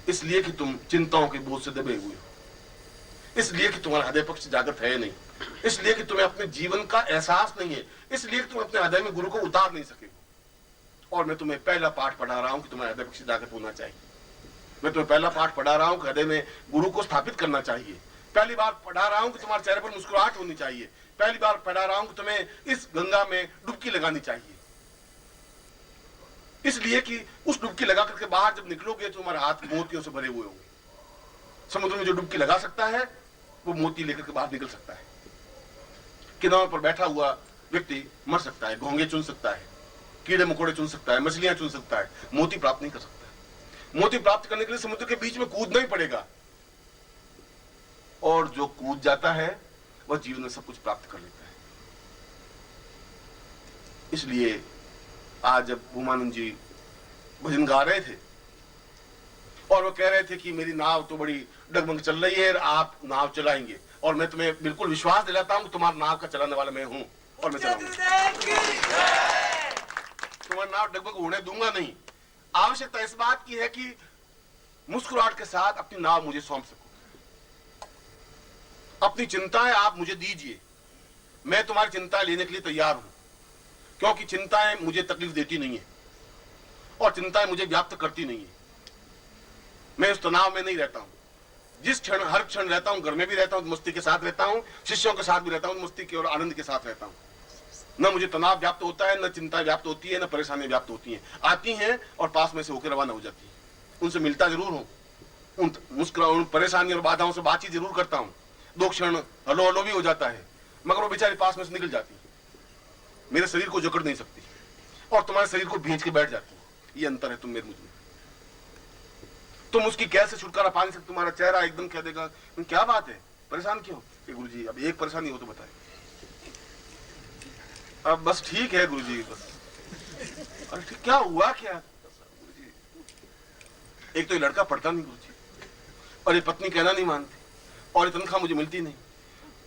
इसलिए कि तुम चिंताओं के बोझ से दबे हुए हो, इसलिए कि तुम्हारा हृदय पक्ष जागृत है नहीं, इसलिए कि तुम्हें अपने जीवन का एहसास नहीं है, इसलिए कि तुम अपने हृदय में गुरु को उतार नहीं सके। और मैं तुम्हें पहला पाठ पढ़ा रहा हूं कि तुम्हारा हृदय पक्ष जागृत होना चाहिए। मैं तुम्हें पहला पाठ पढ़ा रहा हूं कि हृदय में गुरु को स्थापित करना चाहिए। पहली बार पढ़ा रहा हूं कि तुम्हारे चेहरे पर मुस्कुराहट होनी चाहिए। पहली बार पढ़ा रहा हूं कि तुम्हें इस गंगा में डुबकी लगानी चाहिए, इसलिए कि उस डुबकी लगा करके बाहर जब निकलोगे तो तुम्हारे हाथ मोतियों से भरे हुए होंगे। समुद्र में जो डुबकी लगा सकता है वो मोती लेकर के बाहर निकल सकता है। किनारों पर बैठा हुआ व्यक्ति मर सकता है, घोंगे चुन सकता है, कीड़े मकोड़े चुन सकता है, मछलियां चुन सकता है, मोती प्राप्त नहीं कर सकता। मोती प्राप्त करने के लिए समुद्र के बीच में कूदना ही पड़ेगा, और जो कूद जाता है वह जीवन में सब कुछ प्राप्त कर लेता है। इसलिए आज जब भूमानंद जी भजन गा रहे थे और वो कह रहे थे कि मेरी नाव तो बड़ी डगमग चल रही है, आप नाव चलाएंगे, और मैं तुम्हें बिल्कुल विश्वास दिलाता हूं कि तुम्हारा नाव का चलाने वाला मैं हूं और मैं चलाऊंगा। तुम्हारा नाव डगमग होने दूंगा नहीं। आवश्यकता इस बात की है कि मुस्कुराहट के साथ अपनी नाव मुझे सौंप सको। अपनी चिंताएं आप मुझे दीजिए, मैं तुम्हारी चिंताएं लेने के लिए तैयार हूं, क्योंकि चिंताएं मुझे तकलीफ देती नहीं है और चिंताएं मुझे व्याप्त करती नहीं है। मैं उस तनाव में नहीं रहता हूं। जिस क्षण हर क्षण रहता हूं, घर में भी रहता हूं मस्ती के साथ रहता हूं, शिष्यों के साथ भी रहता हूं मस्ती के और आनंद के साथ रहता हूं। न मुझे तनाव व्याप्त होता है, न चिंता व्याप्त होती है, न परेशानी व्याप्त होती है। आती हैं और पास में से होकर रवाना हो जाती है। उनसे मिलता जरूर हूं, उन परेशानी और बाधाओं से बातचीत जरूर करता हूं। 2 क्षण हलो हलो भी हो जाता है, मगर वो बेचारी पास में से निकल जाती है, मेरे शरीर को जकड़ नहीं सकती और तुम्हारे शरीर को भींच के बैठ जाती है। ये अंतर है तुम मेरे मुझ में। तुम उसकी कैसे छुटकारा पा नहीं सकते। तुम्हारा चेहरा एकदम कह देगा क्या बात है, परेशान क्यों? गुरुजी अब एक परेशानी हो तो बताए। अब बस ठीक है गुरुजी, बस। अरे ठीक, क्या हुआ क्या? गुरुजी एक तो ये लड़का पढ़ता नहीं गुरुजी, और ये पत्नी कहना नहीं मानती, और ये तनख्वाह मुझे मिलती नहीं,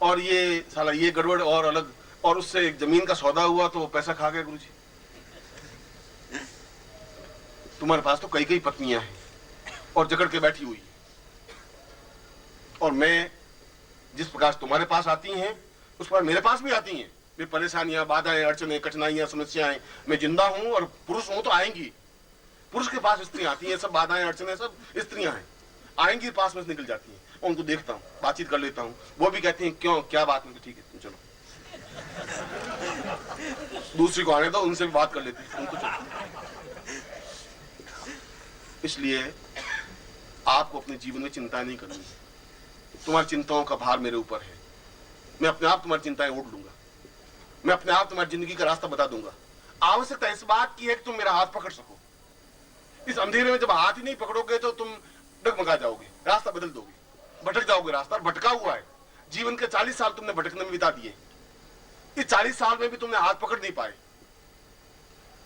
और ये साला ये गड़बड़ और अलग, और उससे एक जमीन का सौदा हुआ तो पैसा खा गया गुरुजी। तुम्हारे पास तो कई कई पत्नियां हैं और जकड़ के बैठी हुई, और मैं जिस प्रकार तुम्हारे पास आती हैं उस पर मेरे पास भी आती हैं। वे परेशानियां, बाधाएं, अड़चने, कठिनाइयां, समस्याएं। मैं जिंदा हूं और पुरुष हूं तो आएंगी। पुरुष के पास स्त्रियां आती हैं, सब बाधाएं अड़चने सब स्त्रियां हैं, आएंगी, पास में से निकल जाती हैं, और उनको देखता हूं, बातचीत कर लेता हूं। वो भी कहती हैं क्यों, क्या बात नहीं? ठीक है तुम चलो, दूसरी को आने दो, उनसे भी बात कर लेती हैं, उनको चलो। इसलिए आपको अपने जीवन में चिंता नहीं करनी है। तुम्हारी चिंताओं का भार मेरे ऊपर है। मैं अपने आप तुम्हारी चिंताएं ओढ़ लूंगा, मैं अपने आप तुम्हारी जिंदगी का रास्ता बता दूंगा। आवश्यकता इस बात की है कि तुम मेरा हाथ पकड़ सको। इस अंधेरे में जब हाथ ही नहीं पकड़ोगे तो तुम डगमगा जाओगे, रास्ता बदल दोगे, भटक जाओगे। रास्ता भटका हुआ है। जीवन के 40 साल तुमने भटकने में बिता दिए। इस 40 साल में भी तुमने हाथ पकड़ नहीं पाए।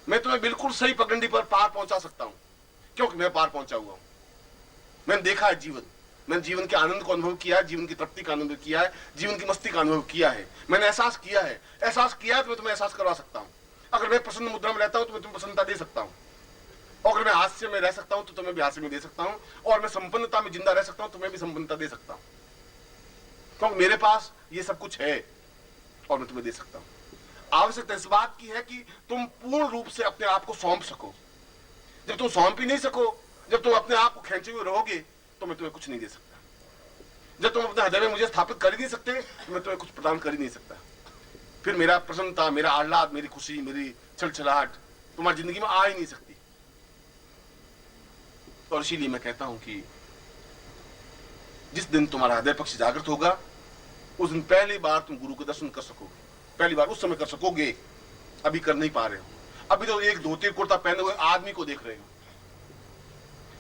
मैं तुम्हें बिल्कुल सही पगडंडी पर पार पहुंचा सकता हूं, क्योंकि मैं पार पहुंचा हुआ हूं। मैंने देखा है जीवन, मैंने जीवन के आनंद को अनुभव किया है, जीवन की तृप्ति का अनुभव किया है, जीवन की मस्ती का अनुभव किया है। मैंने एहसास किया है, तो मैं तुम्हें एहसास करवा सकता हूं। अगर मैं प्रसन्न मुद्रा में रहता हूं तो मैं तुम्हें प्रसन्नता दे सकता हूं, और अगर मैं हास्य में रह सकता हूं तो तुम्हें भी हास्य में दे सकता हूं, और मैं संपन्नता में जिंदा रह सकता हूं तो मैं भी संपन्नता दे सकता हूं, क्योंकि मेरे पास ये सब कुछ है और मैं तुम्हें दे सकता हूं। आवश्यकता इस बात की है कि तुम पूर्ण रूप से अपने आप को सौंप सको। जब तुम सौंप ही नहीं सको, जब तुम अपने आप को खेचे हुए रहोगे तो मैं तुम्हें कुछ नहीं दे सकता। जब तुम अपने हृदय में मुझे स्थापित कर ही नहीं सकते तो मैं तुम्हें कुछ प्रदान कर ही नहीं सकता। फिर मेरा प्रसन्नता, मेरा आह्लाद, मेरी खुशी, मेरी छलछलाहट तुम्हारी जिंदगी में आ ही नहीं सकती। और इसीलिए मैं कहता हूं कि जिस दिन तुम्हारा हृदय पक्ष जागृत होगा उस दिन पहली बार तुम गुरु के दर्शन कर सकोगे। पहली बार उस समय कर सकोगे, अभी कर नहीं पा रहे हो। अभी तो एक धोती कुर्ता पहने हुए आदमी को देख रहे हो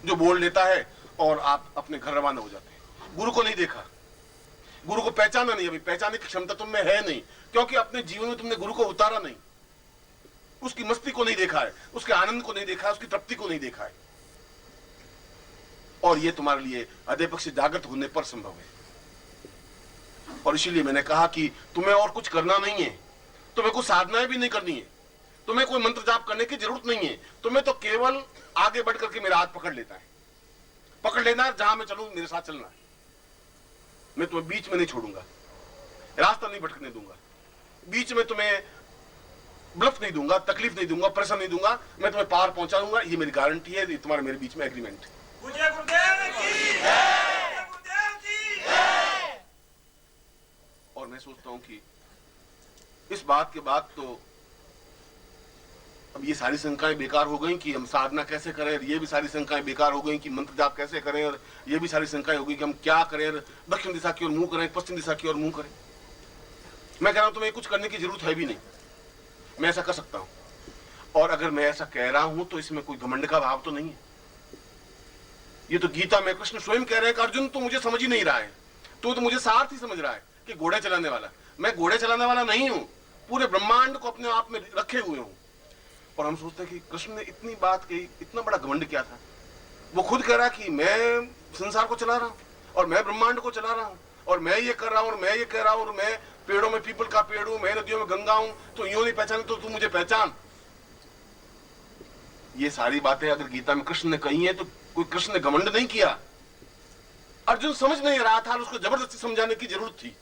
जो बोल लेता है और आप अपने घर रवाना हो जाते हैं। गुरु को नहीं देखा, गुरु को पहचाना नहीं। अभी पहचानने की क्षमता तुम में है नहीं, क्योंकि अपने जीवन में तुमने गुरु को उतारा नहीं, उसकी मस्ती को नहीं देखा है, उसके आनंद को नहीं देखा है, उसकी तृप्ति को नहीं देखा है। और ये तुम्हारे लिए हृदय पक्ष जागृत होने पर संभव है। और इसीलिए मैंने कहा कि तुम्हें और कुछ करना नहीं है, तुम्हें कुछ साधनाएं भी नहीं करनी है, तुम्हें कोई मंत्र जाप करने की जरूरत नहीं है। तुम्हें तो केवल आगे बढ़ करके मेरा हाथ पकड़ लेता है, पकड़ लेना, जहां मैं चलूं मेरे साथ चलना। मैं तुम्हें बीच में नहीं छोड़ूंगा, रास्ता नहीं भटकने दूंगा, बीच में तुम्हें ब्लफ नहीं दूंगा, तकलीफ नहीं दूंगा, प्रेशर नहीं दूंगा, मैं तुम्हें पार पहुंचा दूंगा। ये मेरी गारंटी है, ये तुम्हारे मेरे बीच में एग्रीमेंट है। और मैं सोचता हूं कि इस बात के बाद तो अब ये सारी शंकाएं बेकार हो गई कि हम साधना कैसे करें, ये भी सारी शंकाएं बेकार हो गई कि मंत्र जाप कैसे करें, और ये भी सारी शंकाएं हो गई कि हम क्या करें, दक्षिण दिशा की ओर मुंह करें, पश्चिम दिशा की ओर मुंह करें। मैं कह रहा हूं तुम्हें कुछ करने की जरूरत है भी नहीं, मैं ऐसा कर सकता हूं। और अगर मैं ऐसा कह रहा हूं तो इसमें कोई घमंड का भाव तो नहीं है। ये तो गीता में कृष्ण स्वयं कह रहे हैं कि अर्जुन तो मुझे समझ ही नहीं रहा है, तो मुझे सार्थ ही समझ रहा है कि घोड़े चलाने वाला। मैं घोड़े चलाने वाला नहीं हूं, पूरे ब्रह्मांड को अपने आप में रखे हुए हूं। और हम सोचते हैं कि कृष्ण ने इतनी बात कही, इतना बड़ा घमंड क्या था। वो खुद कह रहा है कि मैं संसार को चला रहा हूं और मैं ब्रह्मांड को चला रहा हूं और मैं ये कर रहा हूं और मैं ये कह रहा हूं और मैं पेड़ों में पीपल का पेड़ हूं, मैं नदियों में गंगा हूं, तो यूं नहीं पहचान तो तू मुझे पहचान। ये सारी बातें अगर गीता में कृष्ण ने कही है तो कोई कृष्ण ने घमंड नहीं किया। अर्जुन समझ नहीं रहा था, उसको जबरदस्ती समझाने की जरूरत थी,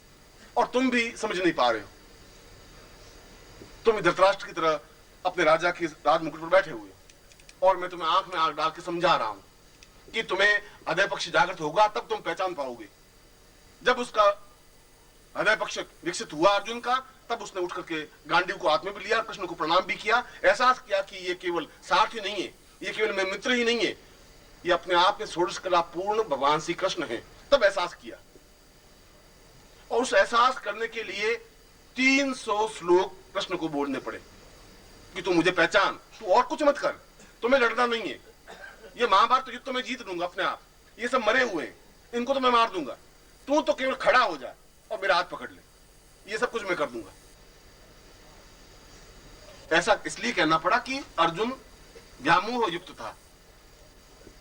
और तुम भी समझ नहीं पा रहे हो। तुम धृतराष्ट्र की तरह अपने राजा के राज मुकुट पर बैठे हुए, और मैं तुम्हें आंख में आंख डाल के समझा रहा हूं कि तुम्हें हृदय पक्ष जागृत होगा तब तुम पहचान पाओगे। जब उसका हृदय पक्ष विकसित हुआ अर्जुन का, तब उसने उठ करके गांडीव को हाथ में भी लिया, कृष्ण को प्रणाम भी किया, एहसास किया कि ये केवल सारथी नहीं है, ये केवल मैं मित्र ही नहीं है, ये अपने आप में षोडश कला पूर्ण भगवान श्री कृष्ण है। तब एहसास किया, और उस एहसास करने के लिए 300 श्लोक कृष्ण को बोलने पड़े कि तू मुझे पहचान, तू और कुछ मत कर, तुम्हें लड़ना नहीं है, ये महाभारत युद्ध तो मैं जीत लूंगा अपने आप, ये सब मरे हुए हैं, इनको तो मैं मार दूंगा, तू तो केवल खड़ा हो जा और मेरा हाथ पकड़ ले, ये सब कुछ मैं कर दूंगा। ऐसा इसलिए कहना पड़ा कि अर्जुन व्यामोह युक्त था,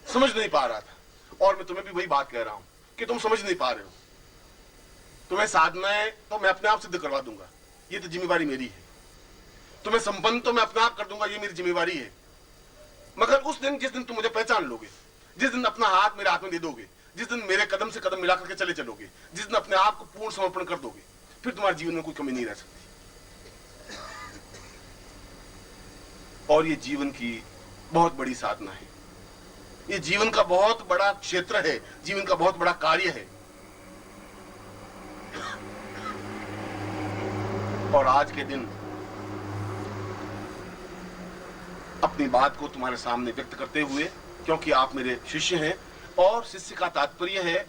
समझ नहीं पा रहा था। और मैं तुम्हें भी वही बात कह रहा हूं कि तुम समझ नहीं पा रहे हो। तुम्हें साधना है तो मैं अपने आप सिद्ध करवा दूंगा, ये तो जिम्मेवारी मेरी है। तुम्हें संपन्न तो मैं अपने आप कर दूंगा, ये मेरी जिम्मेवारी है। मगर उस दिन, जिस दिन तुम मुझे पहचान लोगे, जिस दिन अपना हाथ मेरे हाथ में दे दोगे, जिस दिन मेरे कदम से कदम मिला करके चले चलोगे, जिस दिन अपने आप को पूर्ण समर्पण कर दोगे, फिर तुम्हारे जीवन में कोई कमी नहीं रह सकती। और ये जीवन की बहुत बड़ी साधना है, ये जीवन का बहुत बड़ा क्षेत्र है, जीवन का बहुत बड़ा कार्य है। और आज के दिन अपनी बात को तुम्हारे सामने व्यक्त करते हुए, क्योंकि आप मेरे शिष्य हैं, और शिष्य का तात्पर्य है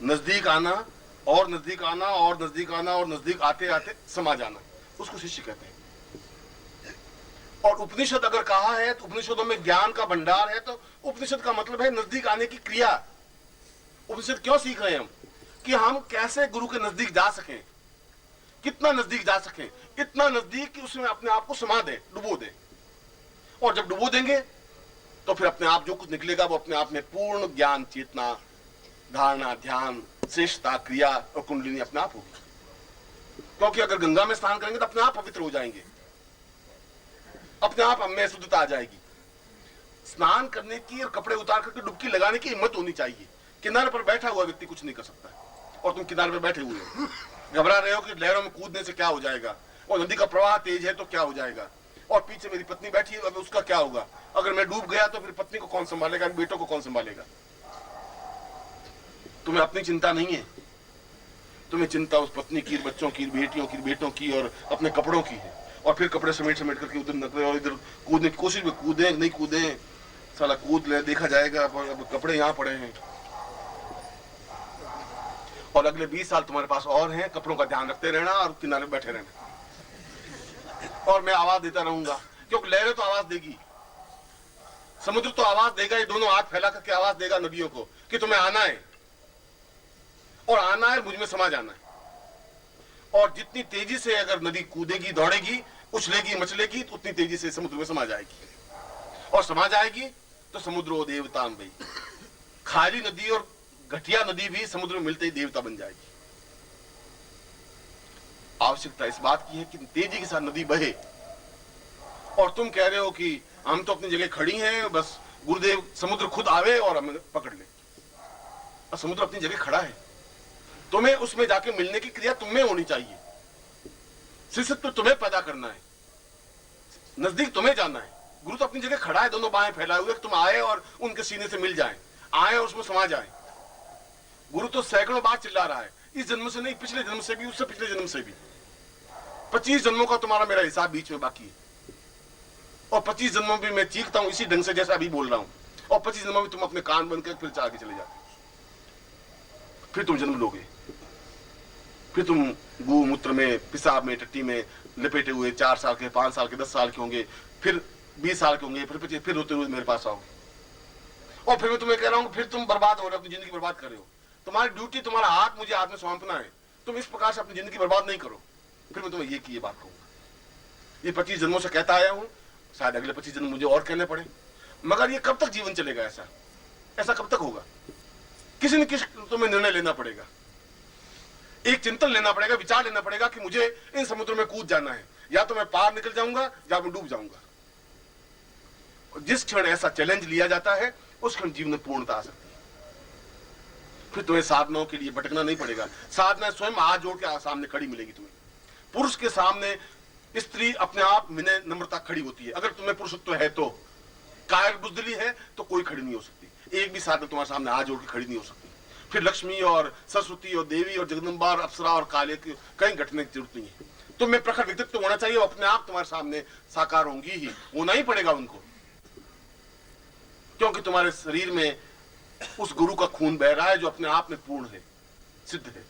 नजदीक आना और नजदीक आना और नजदीक आना और नजदीक आते आते समा जाना, उसको शिष्य कहते हैं। और उपनिषद अगर कहा है तो उपनिषदों में ज्ञान का भंडार है, तो उपनिषद का मतलब है नजदीक आने की क्रिया। उपनिषद क्यों सीख रहे हैं हम? कि हम कैसे गुरु के नजदीक जा सकें, कितना नजदीक जा सकें, इतना नजदीक कि उसमें अपने आप को समा दें, डुबो दें। और जब डुबो देंगे तो फिर अपने आप जो कुछ निकलेगा वो अपने आप में पूर्ण ज्ञान, चेतना, धारणा, ध्यान, श्रेष्ठता, क्रिया और कुंडलिनी अपने आप होगी। क्योंकि अगर गंगा में स्नान करेंगे तो अपने आप पवित्र हो जाएंगे, अपने आप हमें शुद्धता आ जाएगी। स्नान करने की और कपड़े उतार करके डुबकी लगाने की हिम्मत होनी चाहिए। किनारे पर बैठा हुआ व्यक्ति कुछ नहीं कर सकता, और तुम किनारे पर बैठे हुए हो, घबरा रहे हो कि लहरों में कूदने से क्या हो जाएगा, और नदी का प्रवाह तेज है तो क्या हो जाएगा, और पीछे मेरी पत्नी बैठी है, अब उसका क्या होगा, अगर मैं डूब गया तो फिर पत्नी को कौन संभालेगा, बेटों को कौन संभालेगा। तुम्हें अपनी चिंता नहीं है, तुम्हें चिंता उस पत्नी की, बच्चों की, बेटियों की, बेटों की और अपने कपड़ों की है। और फिर कपड़े समेट समेट करके उधर नकले और इधर कूदने की कोशिश में, कूदे नहीं कूदे, साला कूद ले, देखा जाएगा, अब कपड़े यहाँ पड़े हैं। और अगले 20 साल तुम्हारे पास और हैं, कपड़ों का ध्यान रखते रहना और किनारे बैठे रहना। और मैं आवाज देता रहूंगा, क्योंकि लहरें तो आवाज देगी, समुद्र तो आवाज देगा, ये दोनों हाथ फैला करके आवाज देगा नदियों को कि तुम्हें आना है, और आना है, मुझ में समा जाना है। और जितनी तेजी से अगर नदी कूदेगी, दौड़ेगी, उछलेगी, मचलेगी, तो उतनी तेजी से समुद्र में समा जाएगी, और समा जाएगी तो समुद्रो देवतान भाई, खाली नदी और घटिया नदी भी समुद्र में मिलते ही देवता बन जाएगी। आवश्यकता इस बात की है कि तेजी के साथ नदी बहे। और तुम कह रहे हो कि हम तो अपनी जगह खड़ी हैं, बस गुरुदेव समुद्र खुद आवे और हमें पकड़ ले। और समुद्र अपनी जगह खड़ा है, तुम्हें उसमें जाके मिलने की क्रिया तुम्हें होनी चाहिए। शिष्य तो तुम्हें पैदा करना है, नजदीक तुम्हें जाना है। गुरु तो अपनी जगह खड़ा है, दोनों बाहें फैलाए हुए, तुम आए और उनके सीने से मिल जाए, आए और उसमें समा जाए। गुरु तो सैकड़ों बार चिल्ला रहा है, इस जन्म से नहीं, पिछले जन्म से भी, उससे पिछले जन्म से भी। 25 जन्मों का तुम्हारा मेरा हिसाब बीच में बाकी है, और 25 जन्मों में मैं चीखता हूं इसी ढंग से जैसा अभी बोल रहा हूं, और 25 जन्मों में तुम अपने कान बंद कर फिर आगे चले जाते। फिर तुम जन्म लोगे, फिर तुम गू मूत्र में, पिसाब में, टट्टी में लपेटे हुए 4 साल के, 5 साल के, 10 साल के होंगे, फिर 20 साल के होंगे, फिर 25, फिर रोते हुए मेरे पास आओगे। और फिर मैं तुम्हें कह रहा हूं, फिर तुम बर्बाद हो रहे हो, अपनी जिंदगी बर्बाद कर रहे हो। तुम्हारी ड्यूटी, तुम्हारा हाथ मुझे हाथ में सौंपना है, तुम इस प्रकार से अपनी जिंदगी बर्बाद नहीं करो। फिर मैं तुम्हें ये बात कहूंगा, ये 25 जन्मों से कहता आया हूं, शायद अगले 25 जन्म मुझे और कहने पड़े, मगर ये कब तक जीवन चलेगा? ऐसा कब तक होगा? किसी न किसी तुम्हें निर्णय लेना पड़ेगा, एक चिंतन लेना पड़ेगा, विचार लेना पड़ेगा कि मुझे इन समुद्र में कूद जाना है, या तो मैं पार निकल जाऊंगा या मैं डूब जाऊंगा। और जिस क्षण ऐसा चैलेंज लिया जाता है उस क्षण जीवन में पूर्णता आ सकती है। फिर तुम्हें साधनाओं के लिए भटकना नहीं पड़ेगा, साधना स्वयं हाथ जोड़ के सामने खड़ी मिलेगी तुम्हें। पुरुष के सामने स्त्री अपने आप विनय नम्रता खड़ी होती है, अगर तुम्हें पुरुषत्व है तो। कायर बुजदली है तो कोई खड़ी नहीं हो सकती, एक भी साधना तुम्हारे सामने हाथ जोड़ के खड़ी नहीं हो सकती। फिर लक्ष्मी और सरस्वती और देवी और जगदम्बा और अप्सरा और काले की कहीं घटने की जरूरत नहीं है। तुम्हें प्रखर व्यक्तित्व होना चाहिए, अपने आप तुम्हारे सामने साकार होंगी ही, होना ही पड़ेगा उनको, क्योंकि तुम्हारे शरीर में उस गुरु का खून बह रहा है जो अपने आप में पूर्ण है, सिद्ध है।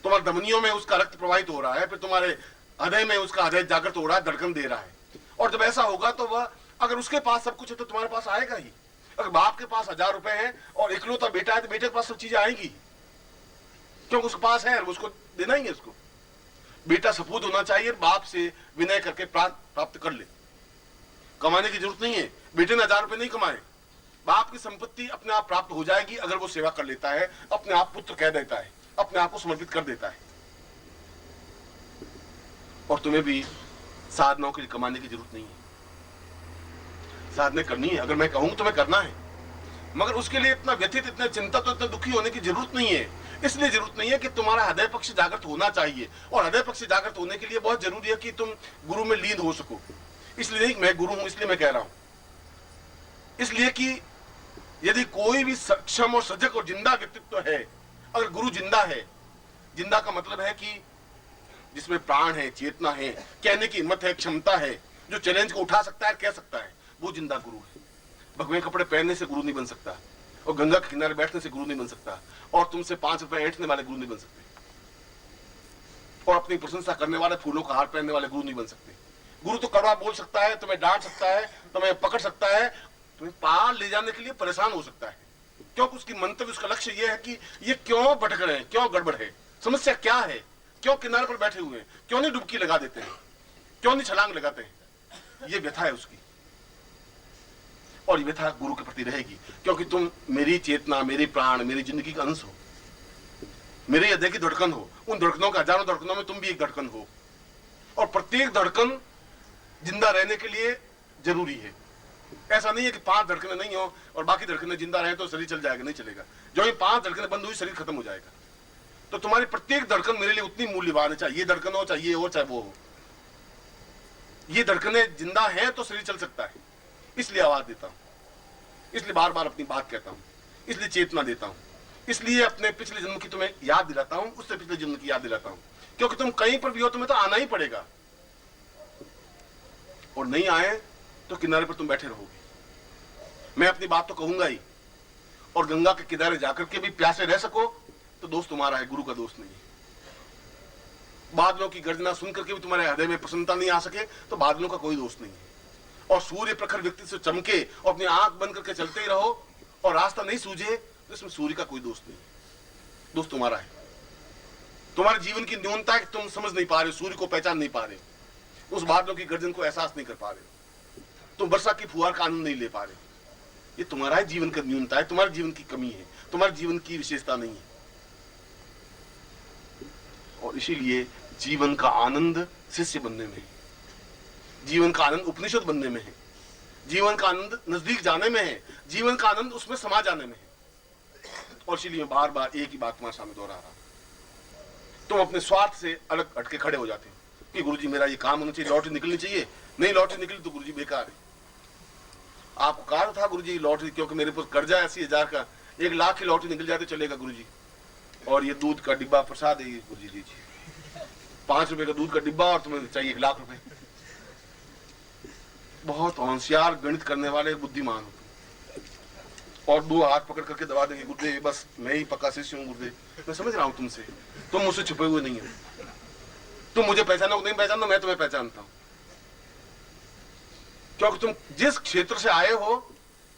तुम्हारे धमनियों में उसका रक्त प्रवाहित हो रहा है, फिर तुम्हारे हृदय में उसका हृदय जागृत हो रहा है, धड़कन दे रहा है। और जब ऐसा होगा तो वह, अगर उसके पास सब कुछ है तो तुम्हारे पास आएगा ही। अगर बाप के पास 1000 रुपए हैं और इकलौता बेटा है तो बेटे के पास सब चीजें आएंगी, क्योंकि उसके पास है, उसको देना ही है। उसको बेटा सपूत होना चाहिए, बाप से विनय करके प्राप्त कर ले, कमाने की जरूरत नहीं है। बेटे ने 1000 रुपए नहीं कमाए, बाप की संपत्ति अपने आप प्राप्त हो जाएगी अगर वो सेवा कर लेता है, अपने आप पुत्र कह देता है, अपने आप को समर्पित कर देता है। और तुम्हें भी साधनाओं के लिए कमाने की जरूरत नहीं है, साधना करनी है। अगर मैं कहूं तुम्हें करना है, मगर उसके लिए इतना व्यथित, इतना चिंता, तो इतना दुखी होने की जरूरत नहीं है। इसलिए जरूरत नहीं है कि तुम्हारा हृदय पक्ष जागृत होना चाहिए, और हृदय पक्ष जागृत होने के लिए बहुत जरूरी है कि तुम गुरु में लीन हो सको। इसलिए नहीं मैं गुरु हूं इसलिए मैं कह रहा हूं, इसलिए कि यदि कोई भी सक्षम और सजग और जिंदा व्यक्तित्व है, अगर गुरु जिंदा है, जिंदा का मतलब है कि जिसमें प्राण है, चेतना है, कहने की हिम्मत है, क्षमता है, जो चैलेंज को उठा सकता है, कह सकता है, वो जिंदा गुरु है। भगवे कपड़े पहनने से गुरु नहीं बन सकता, और गंगा के किनारे बैठने से गुरु नहीं बन सकता, और तुमसे 5 रुपए ऐंठने वाले गुरु नहीं बन सकते, और अपनी प्रशंसा करने वाले, फूलों का हार पहनने वाले गुरु नहीं बन सकते। गुरु तो कड़वा बोल सकता है, तुम्हें डांट सकता है, तुम्हें पकड़ सकता है, तुम्हें पार ले जाने के लिए परेशान हो सकता है, क्योंकि उसकी मंतव्य, उसका लक्ष्य यह है कि ये क्यों भटक रहे हैं, क्यों गड़बड़ है, समस्या क्या है, क्यों किनारे पर बैठे हुए हैं, क्यों नहीं डुबकी लगा देते हैं, क्यों नहीं छलांग लगाते हैं। ये व्यथा है उसकी, और ये व्यथा गुरु के प्रति रहेगी, क्योंकि तुम मेरी चेतना, मेरी प्राण, मेरी जिंदगी का अंश हो, मेरे हृदय की धड़कन हो। उन धड़कनों का, हजारों धड़कनों में तुम भी एक धड़कन हो, और प्रत्येक धड़कन जिंदा रहने के लिए जरूरी है। ऐसा नहीं है कि 5 धड़कनें नहीं हो और बाकी धड़कनें जिंदा रहे तो शरीर चल जाएगा, नहीं चलेगा। जो ये 5 धड़कनें बंद हुई, शरीर खत्म हो जाएगा। तो तुम्हारी प्रत्येक धड़कन मेरे लिए उतनी मूल्यवान है, चाहे ये धड़कन हो, चाहे ये हो, चाहे वो हो। ये धड़कनें जिंदा हैं तो शरीर चल सकता है, इसलिए आवाज देता हूं, इसलिए बार बार अपनी बात कहता हूं, इसलिए चेतना देता हूं, इसलिए अपने पिछले जन्म की तुम्हें याद दिलाता हूं, उससे पिछले जन्म की याद दिलाता हूं, क्योंकि तुम कहीं पर भी हो तुम्हें तो आना ही पड़ेगा, और नहीं आए तो किनारे पर तुम बैठे रहोगे। मैं अपनी बात तो कहूंगा ही, और गंगा के किनारे जाकर के भी प्यासे रह सको तो दोस्त तुम्हारा है, गुरु का दोस्त नहीं है। बादलों की गर्जना सुनकर के भी तुम्हारे हृदय में प्रसन्नता नहीं आ सके तो बादलों का कोई दोस्त नहीं है। और सूर्य प्रखर व्यक्ति से चमके और अपनी आंख बंद करके चलते ही रहो और रास्ता नहीं सूझे तो इसमें सूर्य का कोई दोस्त नहीं है, दोस्त तुम्हारा है। तुम्हारे जीवन की न्यूनता है कि तुम समझ नहीं पा रहे, सूर्य को पहचान नहीं पा रहे, उस बादलों की गर्जन को एहसास नहीं कर पा रहे, तुम वर्षा की फुहार का आनंद नहीं ले पा रहे। ये तुम्हारा ही जीवन का न्यूनता है, तुम्हारे जीवन की कमी है, तुम्हारे जीवन की विशेषता नहीं है। और इसीलिए जीवन का आनंद शिष्य बनने में है, जीवन का आनंद उपनिषद बनने में है, जीवन का आनंद नजदीक जाने में है। जीवन का आनंद उसमें समा जाने में है। और इसीलिए बार बार एक ही बात तुम्हारे सामने दोहरा रहा हूं। तुम अपने स्वार्थ से अलग हटके खड़े हो जाते हो कि गुरुजी मेरा ये काम होना चाहिए, लॉटरी निकलनी चाहिए, नहीं लॉटरी निकली तो गुरुजी बेकार है। आपको कहा था गुरुजी लॉटरी, क्योंकि मेरे पास कर्जा है 80,000 का, 1 लाख की लॉटरी निकल जाते चलेगा गुरुजी। और ये दूध का डिब्बा प्रसाद है, ये गुरुजी लीजिए, 5 रुपए का दूध का डिब्बा और तुम्हें चाहिए 1 लाख रुपए। बहुत होशियार गणित करने वाले बुद्धिमान हो। और 2 हाथ पकड़ करके दबा देंगे, गुरुदेव बस मैं ही पक्का शिष्य हूँ गुरुदेव, मैं समझ रहा हूँ तुमसे, तुम मुझसे छुपे हुए नहीं हो, तुम मुझे पहचानो नहीं पहचानो, मैं तुम्हें पहचानता हूं। क्योंकि तुम जिस क्षेत्र से आए हो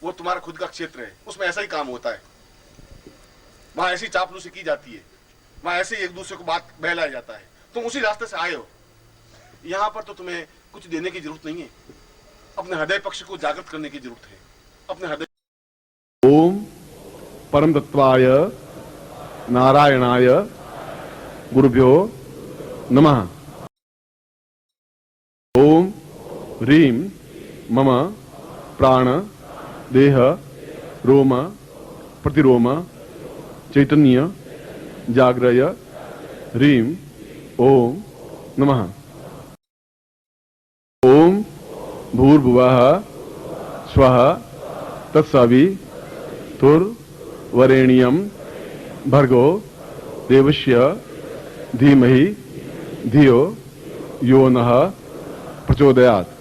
वो तुम्हारा खुद का क्षेत्र है, उसमें ऐसा ही काम होता है, वहां ऐसी चापलूसी की जाती है, वहां ऐसे एक दूसरे को बात बहलाया जाता है। तुम उसी रास्ते से आए हो, यहां पर तो तुम्हें कुछ देने की जरूरत नहीं है, अपने हृदय पक्ष को जागृत करने की जरूरत है, अपने हृदय। ओम परम तत्वाय नारायणाय गुरुभ्यो नमः। ओम ह्रीं मम प्राण देह रोम प्रतिरोम चैतन्य जाग्रय ह्रीं ओम नमः। ओम भूर्भुवः स्वः तत्सवितुर्वरेण्यं भर्गो देवस्य धीमहि धियो यो नः प्रचोदयात्।